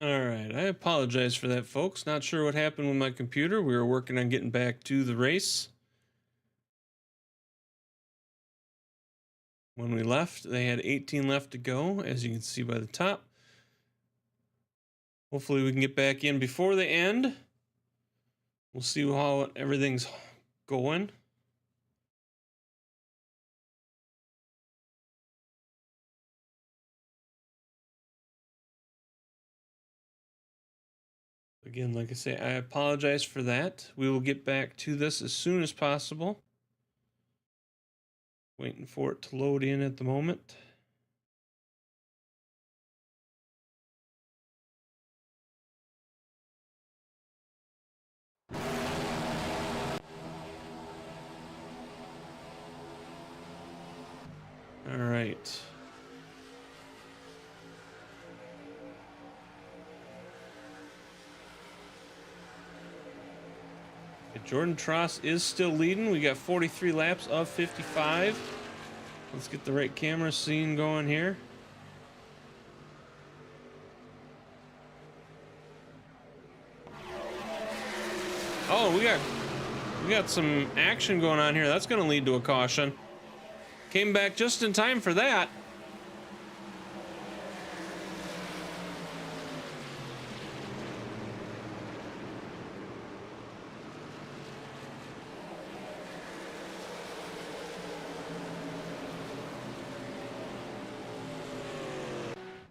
All right, I apologize for that, folks. Not sure what happened with my computer. We were working on getting back to the race. When we left, they had 18 left to go, as you can see by the top. Hopefully we can get back in before the end. We'll see how everything's going. Again, like I say, I apologize for that. We will get back to this as soon as possible. Waiting for it to load in at the moment. All right. Jordan Tross is still leading. We got 43 laps of 55. Let's get the right camera scene going here. Oh, we got some action going on here. That's going to lead to a caution. Came back just in time for that.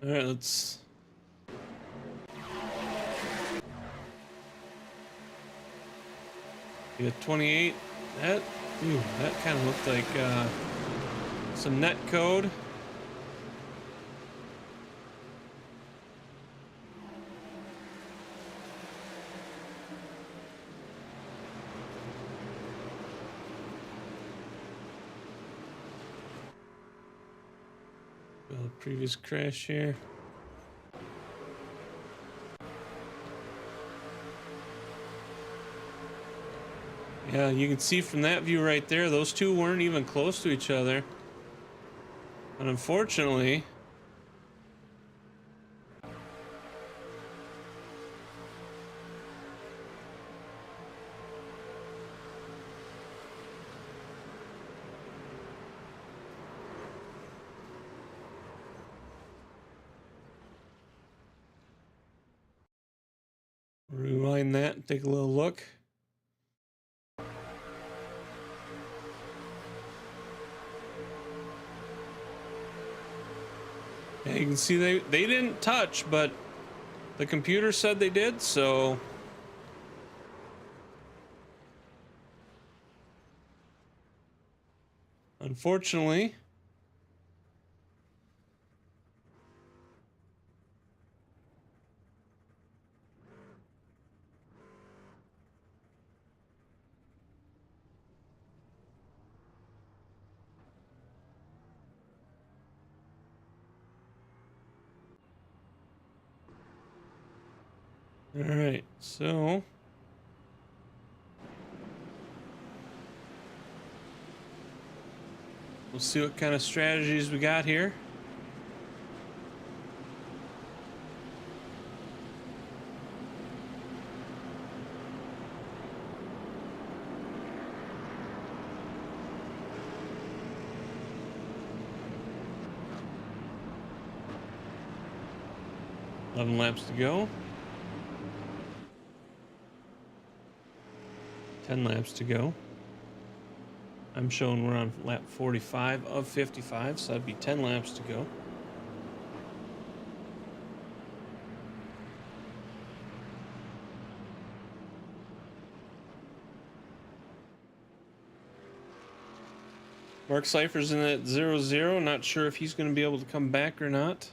All right, let's. We got 28. That kind of looked like some net code. Previous crash here. Yeah, you can see from that view right there, those two weren't even close to each other. And unfortunately, rewind that and take a little look. Yeah, you can see they didn't touch, but the computer said they did, so unfortunately. All right, so we'll see what kind of strategies we got here. Eleven laps to go. 10 laps to go. I'm showing we're on lap 45 of 55, so that'd be 10 laps to go. Mark Cypher's in that 0-0. Not sure if he's going to be able to come back or not.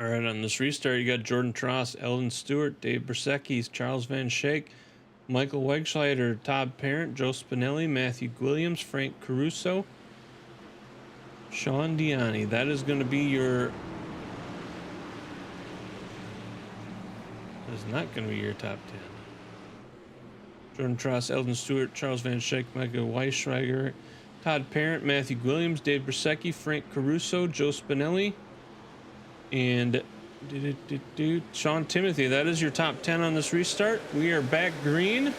All right, on this restart, you got Jordan Tross, Eldon Stewart, Dave Bersecki, Charles Van Schaik, Michael Wegschleider, Todd Parent, Joe Spinelli, Matthew Williams, Frank Caruso, Sean Diani. That is going to be your... That is not going to be your top 10. Jordan Tross, Eldon Stewart, Charles Van Schaik, Michael Wegschleider, Todd Parent, Matthew Williams, Dave Bersecki, Frank Caruso, Joe Spinelli, and Sean Timoty. That is your top 10 on this restart. We are back green.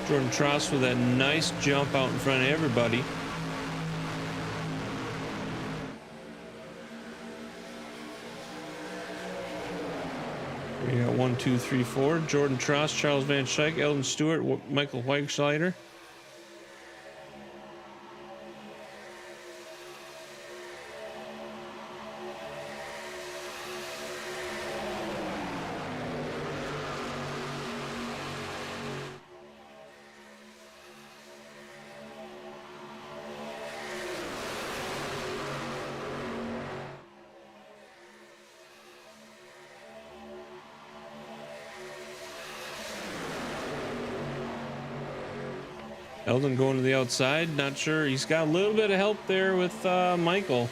Jordan Tross with that nice jump out in front of everybody. We got 1, 2, 3, 4. Jordan Tross, Charles Van Schaik, Eldon Stewart, Michael Wegschleider. Eldon going to the outside, not sure. He's got a little bit of help there with Michael.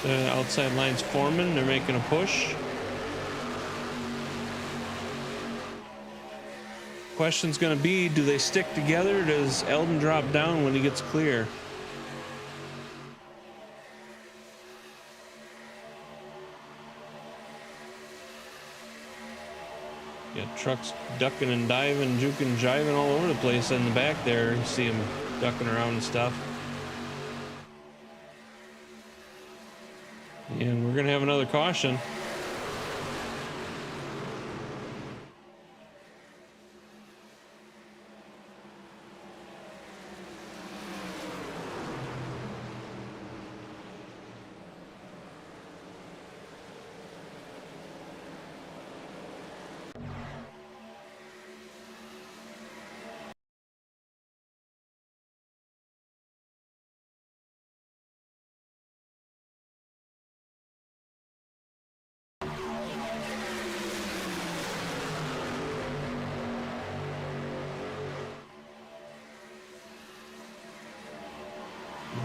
The outside line's forming. They're making a push. Question's going to be, do they stick together? Does Eldon drop down when he gets clear? Yeah, trucks ducking and diving, juking and jiving all over the place in the back there. You see them ducking around and stuff. And we're going to have another caution.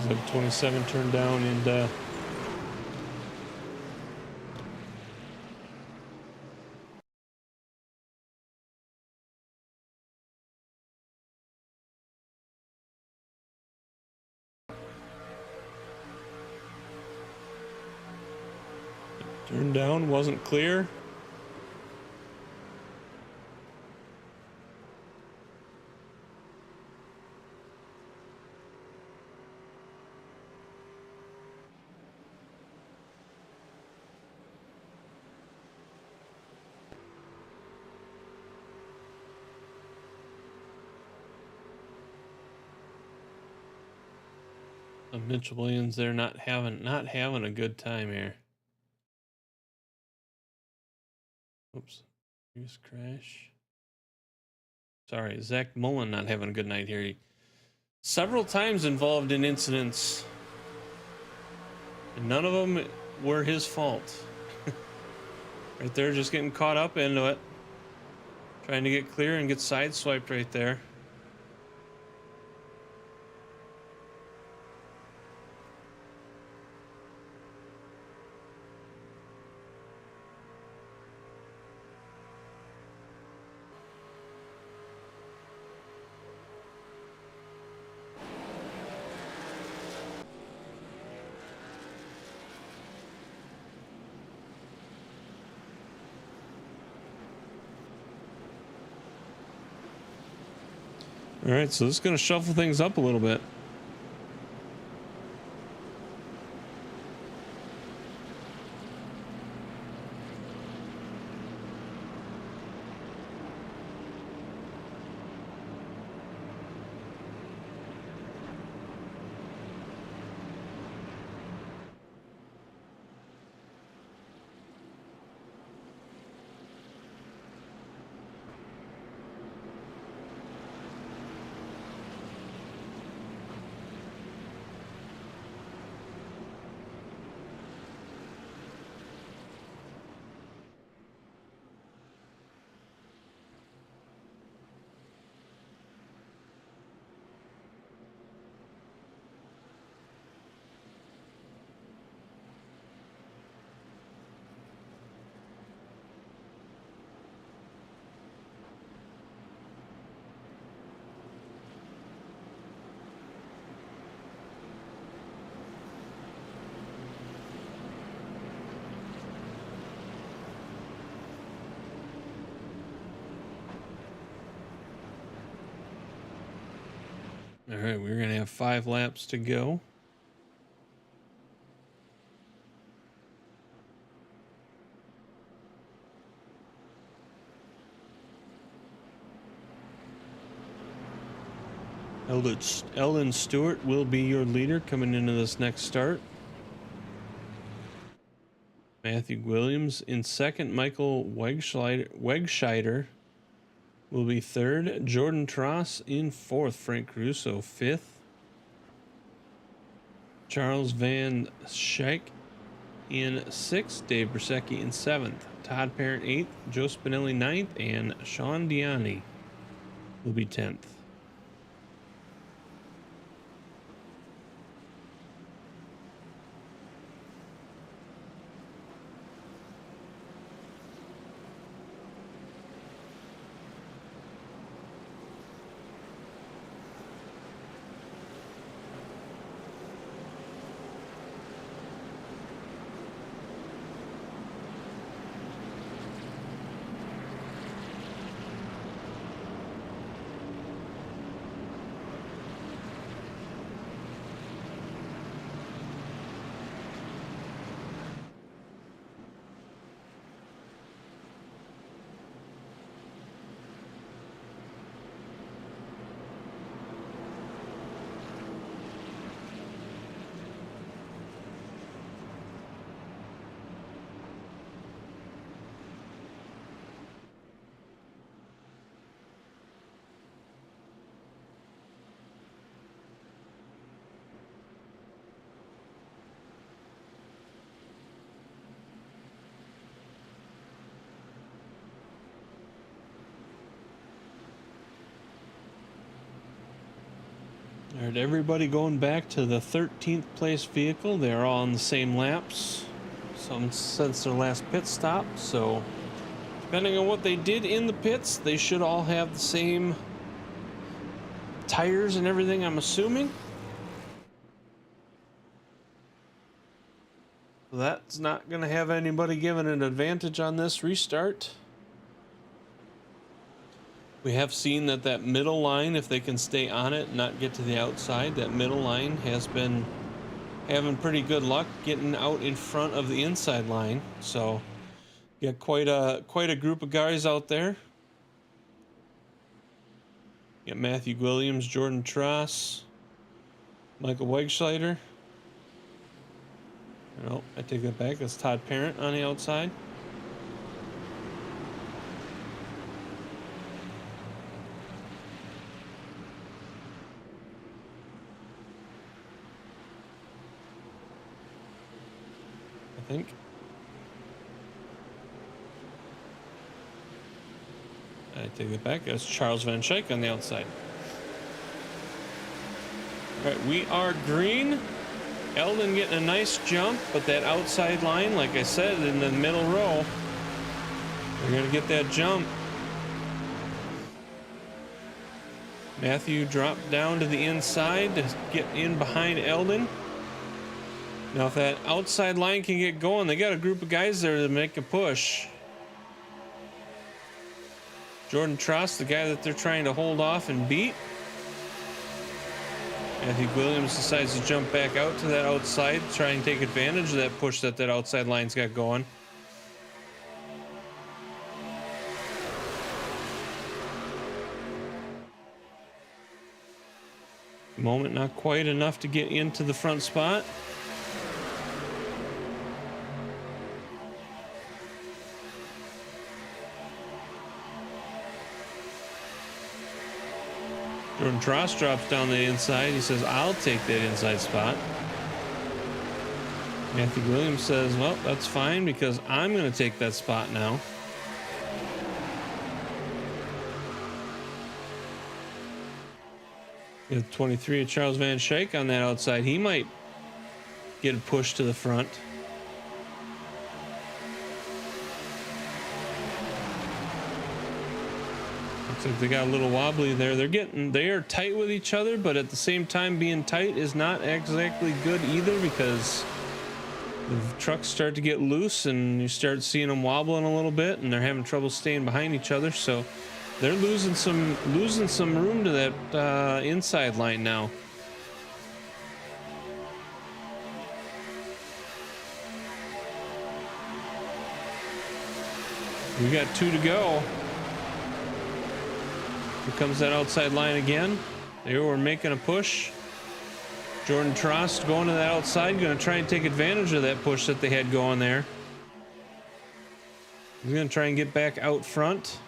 So 27 turned down and turned down, wasn't clear. Mitchell Williams, they're not having a good time here. Oops, previous crash. Sorry, Zach Mullen not having a good night here. He, several times involved in incidents, and none of them were his fault. Right there, just getting caught up into it, trying to get clear and get sideswiped right there. All right, so this is going to shuffle things up a little bit. All right, we're going to have 5 laps to go. Eldon Stewart will be your leader coming into this next start. Matthew Williams in second. Michael Wegscheider will be third. Jordan Tross in fourth. Frank Caruso fifth. Charles Van Schaik in sixth. Dave Brusecki in seventh. Todd Parent eighth. Joe Spinelli ninth. And Sean Diani will be 10th. All right, everybody going back to the 13th place vehicle. They're all on the same laps, since their last pit stop. So, depending on what they did in the pits, they should all have the same tires and everything, I'm assuming. So that's not going to have anybody given an advantage on this restart. We have seen that middle line, if they can stay on it and not get to the outside, that middle line has been having pretty good luck getting out in front of the inside line. So, you got quite a group of guys out there. You got Matthew Williams, Jordan Tross, Michael Wegschleider. No, I take that back. That's Todd Parent on the outside. I think. I take it back. That's Charles Van Schaik on the outside. All right, we are green. Eldon getting a nice jump, but that outside line, like I said, in the middle row, we're going to get that jump. Matthew dropped down to the inside to get in behind Eldon. Now, if that outside line can get going, they got a group of guys there to make a push. Jordan Tross, the guy that they're trying to hold off and beat. Matthew Williams decides to jump back out to that outside, try and take advantage of that push that outside line's got going. At the moment, not quite enough to get into the front spot. Jordan Tross drops down the inside. He says, I'll take that inside spot. Matthew Williams says, well, that's fine because I'm going to take that spot now. We have 23 of Charles Van Schaik on that outside. He might get a push to the front. Looks like they got a little wobbly there. They are tight with each other, but at the same time, being tight is not exactly good either because the trucks start to get loose and you start seeing them wobbling a little bit and they're having trouble staying behind each other. So They're losing some room to that inside line now. We got 2 to go. Here comes that outside line again. They were making a push. Jordan Trost going to that outside, going to try and take advantage of that push that they had going there. He's going to try and get back out front.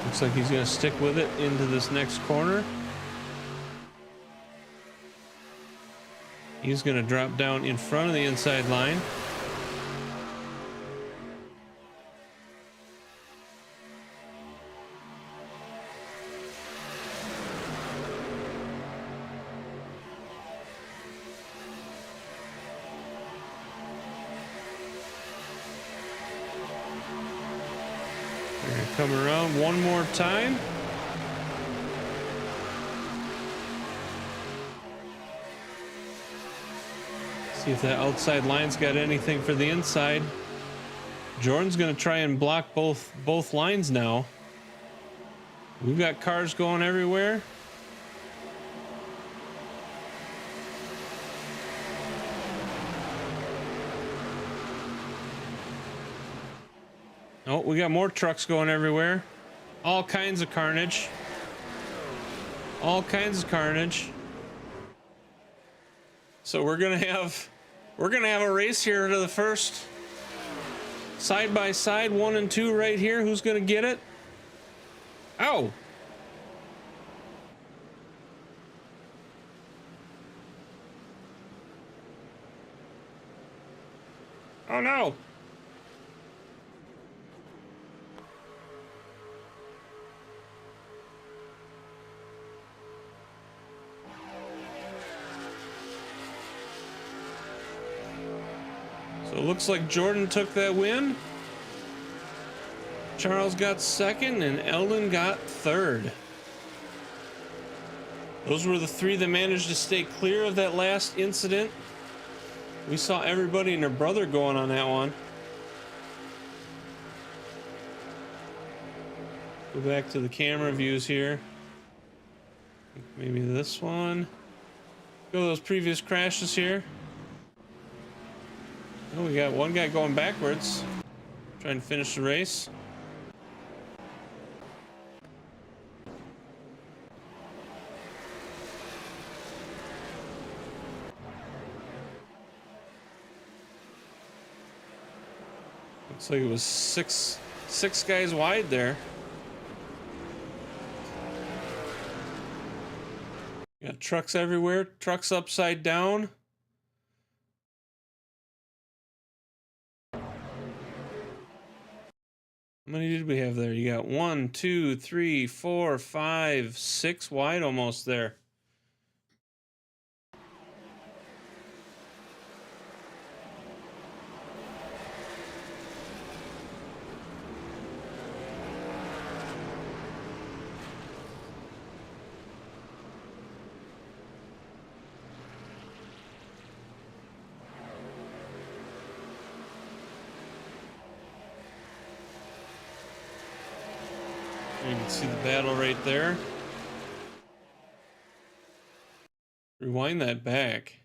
Looks like he's going to stick with it into this next corner. He's going to drop down in front of the inside line. They're going to come around one more time. See if that outside line's got anything for the inside. Jordan's going to try and block both lines now. We've got cars going everywhere. Oh, we got more trucks going everywhere. All kinds of carnage. All kinds of carnage. So we're gonna have a race here to the first side by side, 1 and 2 right here. Who's gonna get it? Oh. Oh no. So it looks like Jordan took that win. Charles got second and Eldon got third. Those were the 3 that managed to stay clear of that last incident. We saw everybody and their brother going on that one. Go back to the camera views here. Maybe this one. Go to those previous crashes here. Oh, we got one guy going backwards, trying to finish the race. Looks like it was six guys wide there. Got trucks everywhere, trucks upside down. How many did we have there? You got 1, 2, 3, 4, 5, 6 wide almost there. You can see the battle right there. Rewind that back.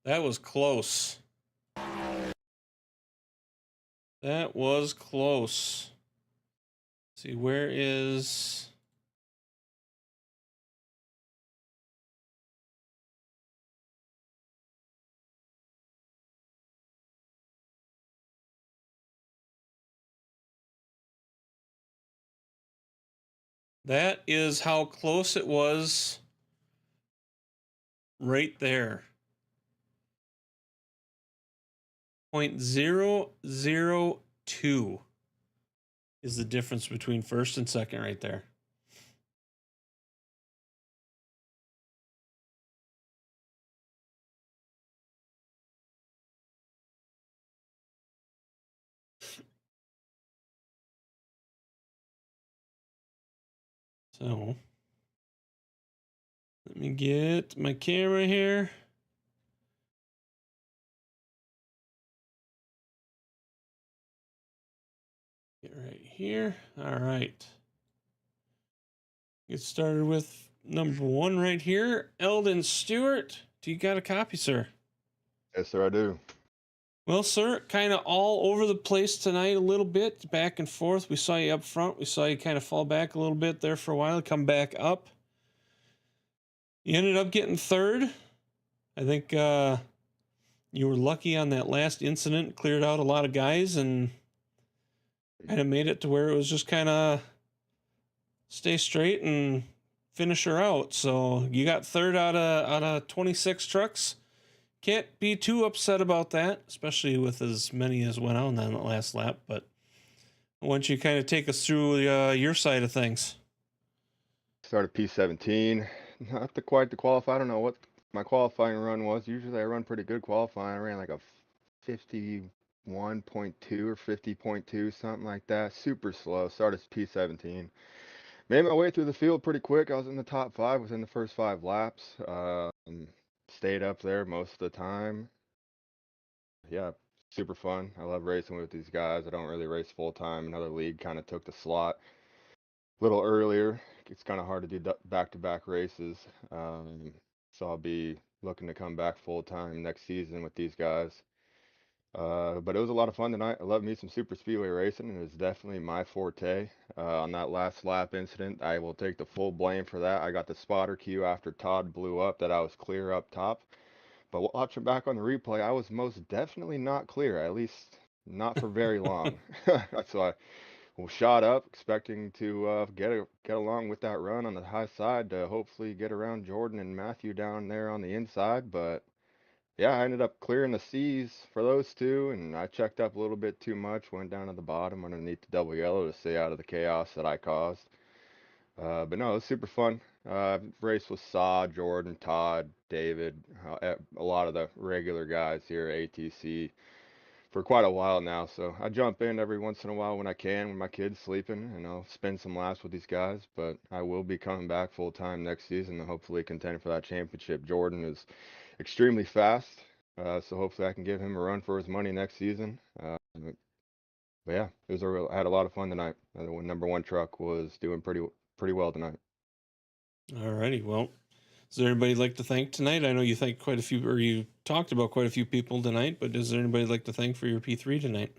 That was close. That was close. Let's see, where is... That is how close it was right there. 0.002 is the difference between first and second right there. So let me get my camera here. right here. All right. Get started with number 1 right here. Eldon Stewart. Do you got a copy, sir? Yes, sir, I do. Well, sir, kind of all over the place tonight a little bit, back and forth. We saw you up front. We saw you kind of fall back a little bit there for a while, come back up. You ended up getting 3rd. I think you were lucky on that last incident, cleared out a lot of guys, and kind of made it to where it was just kind of stay straight and finish her out. So you got 3rd out of 26 trucks. Can't be too upset about that, especially with as many as went on that last lap. But why don't you kind of take us through your side of things? Started P17. Not quite the qualify. I don't know what my qualifying run was. Usually I run pretty good qualifying. I ran like a 51.2 or 50.2, something like that. Super slow. Started P17. Made my way through the field pretty quick. I was in the top 5 within the first 5 laps. Stayed up there most of the time. Yeah, super fun. I love racing with these guys. I don't really race full time. Another league kind of took the slot a little earlier. It's kind of hard to do back-to-back races. So I'll be looking to come back full time next season with these guys. But it was a lot of fun tonight. I love me some super speedway racing, and it's definitely my forte. On that last lap incident, I will take the full blame for that. I got the spotter cue after Todd blew up that I was clear up top. But watching back on the replay, I was most definitely not clear, at least not for very long. So I shot up, expecting to get along with that run on the high side to hopefully get around Jordan and Matthew down there on the inside. But yeah, I ended up clearing the C's for those two, and I checked up a little bit too much, went down to the bottom underneath the double yellow to stay out of the chaos that I caused. But no, it was super fun. Raced with Saw, Jordan, Todd, David, a lot of the regular guys here at ATC for quite a while now. So I jump in every once in a while when I can, when my kid's sleeping, and I'll spend some laps with these guys. But I will be coming back full time next season and hopefully contending for that championship. Jordan is extremely fast, so hopefully I can give him a run for his money next season. But yeah, I had a lot of fun tonight. The number 1 truck was doing pretty well tonight. Alrighty, well, is there anybody you'd like to thank tonight? I know you thanked quite a few, or you talked about quite a few people tonight, but is there anybody you'd like to thank for your P3 tonight?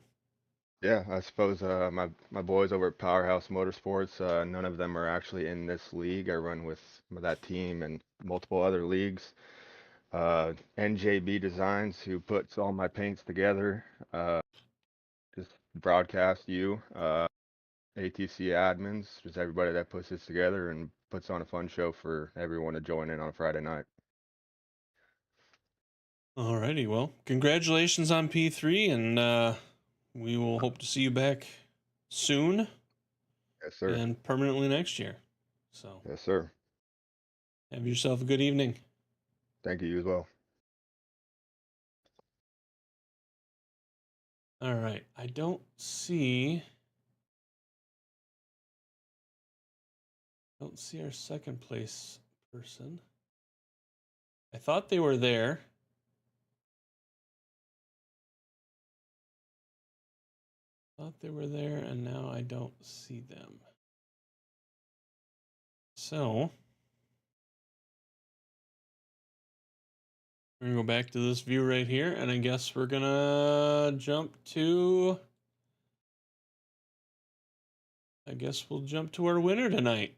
Yeah, I suppose my boys over at Powerhouse Motorsports, none of them are actually in this league. I run with that team and multiple other leagues. NJB Designs, who puts all my paints together, just broadcast you. ATC admins, just everybody that puts this together and puts on a fun show for everyone to join in on a Friday night. Alrighty, well, congratulations on P3, and we will hope to see you back soon. Yes, sir. And permanently next year. So, yes, sir. Have yourself a good evening. Thank you as well. All right, I don't see our second place person. I thought they were there. Thought they were there, and now I don't see them. So we're gonna go back to this view right here, and I guess we're gonna jump to. I guess we'll jump to our winner tonight,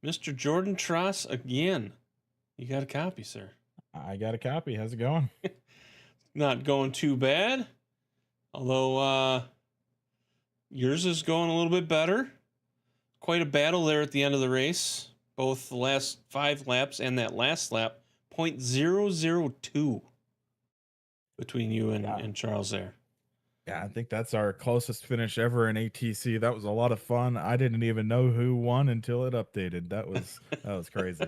Mr. Jordan Tross again. You got a copy, sir? I got a copy. How's it going? Not going too bad, although yours is going a little bit better. Quite a battle there at the end of the race. Both the last 5 laps and that last lap, 0.002 between you and Charles there. Yeah, I think that's our closest finish ever in ATC. That was a lot of fun. I didn't even know who won until it updated. That was crazy.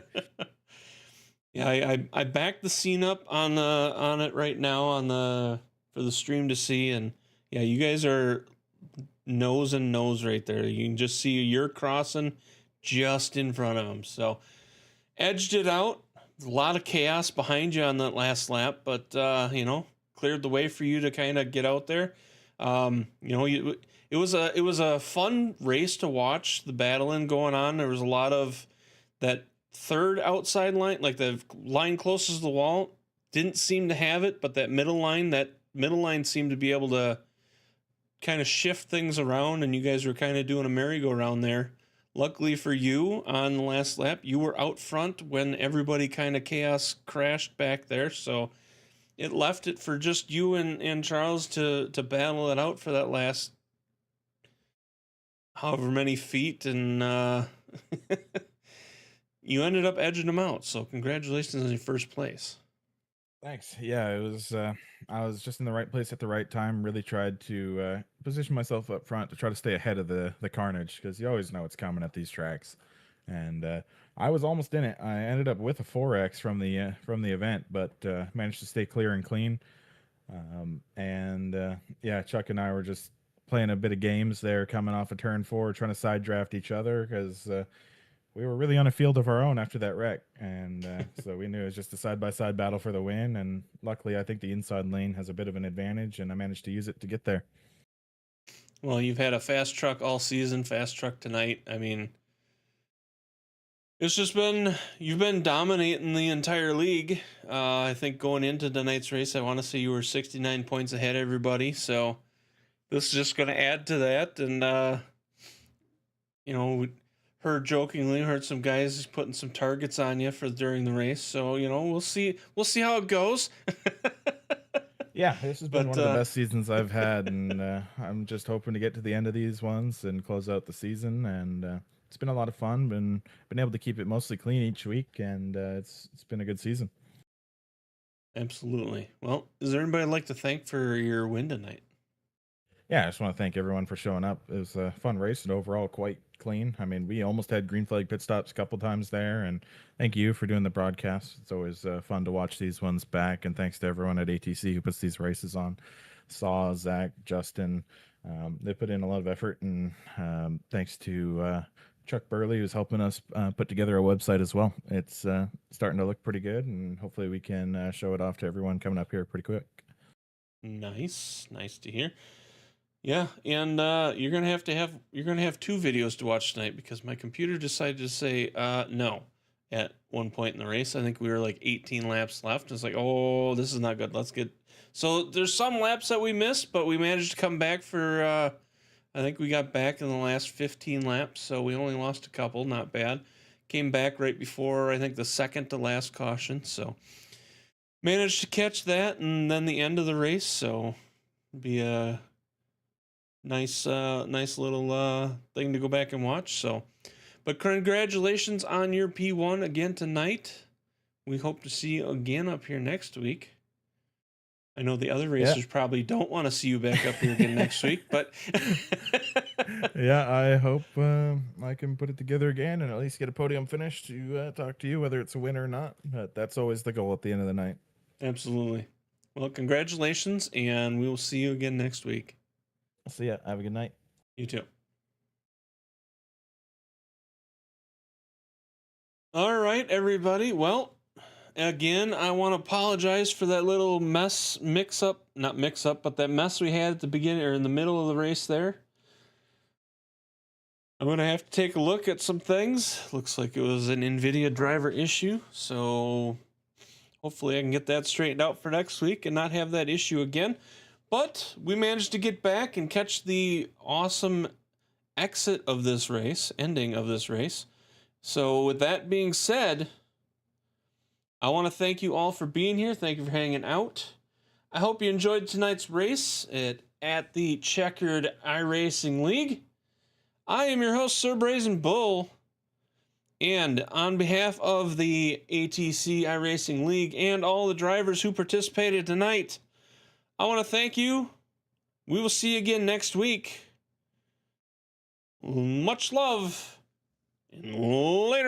Yeah, I backed the scene up on it right now for the stream to see, and yeah, you guys are nose and nose right there. You can just see you're crossing just in front of them. So edged it out. A lot of chaos behind you on that last lap, but cleared the way for you to kind of get out there. It was a fun race to watch, the battling going on. There was a lot of that third outside line, like the line closest to the wall, didn't seem to have it, but that middle line seemed to be able to kind of shift things around, and you guys were kind of doing a merry-go-round there. Luckily for you, on the last lap, you were out front when everybody kind of chaos crashed back there, so it left it for just you and Charles to battle it out for that last however many feet, and you ended up edging them out, so congratulations on your first place. Thanks. Yeah, it was. I was just in the right place at the right time. Really tried to position myself up front to try to stay ahead of the carnage, because you always know what's coming at these tracks. And I was almost in it. I ended up with a 4X from the event, but managed to stay clear and clean. Yeah, Chuck and I were just playing a bit of games there, coming off of turn 4, trying to side draft each other, because we were really on a field of our own after that wreck, and so we knew it was just a side-by-side battle for the win, and luckily I think the inside lane has a bit of an advantage, and I managed to use it to get there. Well, you've had a fast truck all season, fast truck tonight. I mean, it's just you've been dominating the entire league. I think going into tonight's race, I want to say you were 69 points ahead of everybody, so this is just going to add to that, and heard some guys putting some targets on you for during the race. So, we'll see how it goes. Yeah, this has been one of the best seasons I've had, and I'm just hoping to get to the end of these ones and close out the season. And it's been a lot of fun. Been able to keep it mostly clean each week, and it's been a good season. Absolutely. Well, is there anybody I'd like to thank for your win tonight? Yeah, I just want to thank everyone for showing up. It was a fun race and overall quite clean. I mean, we almost had green flag pit stops a couple times there, and thank you for doing the broadcast. It's always fun to watch these ones back, and thanks to everyone at ATC who puts these races on. Saw, Zach, Justin, they put in a lot of effort, and thanks to Chuck Burley, who's helping us put together a website as well. It's starting to look pretty good, and hopefully we can show it off to everyone coming up here pretty quick. Nice to hear. Yeah, and you're gonna have 2 videos to watch tonight, because my computer decided to say no at one point in the race. I think we were like 18 laps left. It's like, oh, this is not good. So there's some laps that we missed, but we managed to come back for. I think we got back in the last 15 laps, so we only lost a couple. Not bad. Came back right before, I think, the second to last caution. So managed to catch that, and then the end of the race. So be a nice little thing to go back and watch. So, but congratulations on your P1 again tonight. We hope to see you again up here next week. I know the other racers probably don't want to see you back up here again next week, but yeah, I hope I can put it together again and at least get a podium finish to talk to you, whether it's a win or not. But that's always the goal at the end of the night. Absolutely. Well, congratulations, and we will see you again next week. See ya. Have a good night. You too. All right, everybody. Well, again, I want to apologize for that little not mix up, but that mess we had at the beginning or in the middle of the race there. I'm going to have to take a look at some things. Looks like it was an NVIDIA driver issue, so hopefully I can get that straightened out for next week and not have that issue again. But we managed to get back and catch the awesome ending of this race. So with that being said, I want to thank you all for being here. Thank you for hanging out. I hope you enjoyed tonight's race at the Checkered iRacing League. I am your host, Sir Brazen Bull. And on behalf of the ATC iRacing League and all the drivers who participated tonight, I want to thank you. We will see you again next week. Much love, and later.